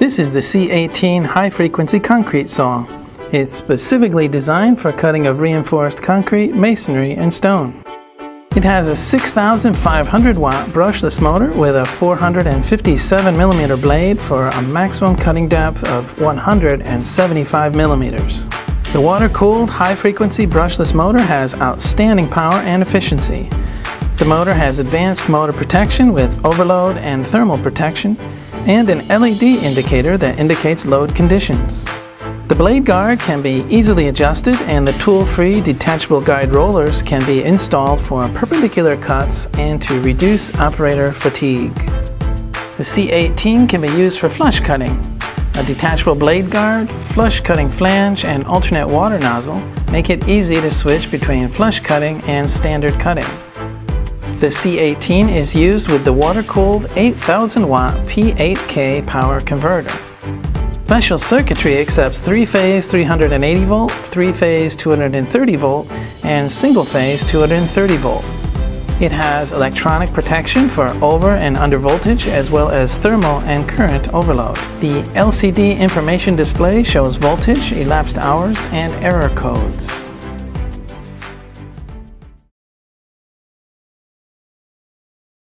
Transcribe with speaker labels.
Speaker 1: This is the C18 high-frequency concrete saw. It's specifically designed for cutting of reinforced concrete, masonry, and stone. It has a 6,500 watt brushless motor with a 457 millimeter blade for a maximum cutting depth of 175 millimeters. The water-cooled high-frequency brushless motor has outstanding power and efficiency. The motor has advanced motor protection with overload and thermal protection, and an LED indicator that indicates load conditions. The blade guard can be easily adjusted, and the tool-free detachable guide rollers can be installed for perpendicular cuts and to reduce operator fatigue. The C18 can be used for flush cutting. A detachable blade guard, flush cutting flange, and alternate water nozzle make it easy to switch between flush cutting and standard cutting. The C18 is used with the water-cooled 8,000 watt P8K power converter. Special circuitry accepts 3-phase 380 volt, 3-phase 230 volt, and single-phase 230 volt. It has electronic protection for over and under voltage, as well as thermal and current overload. The LCD information display shows voltage, elapsed hours, and error codes.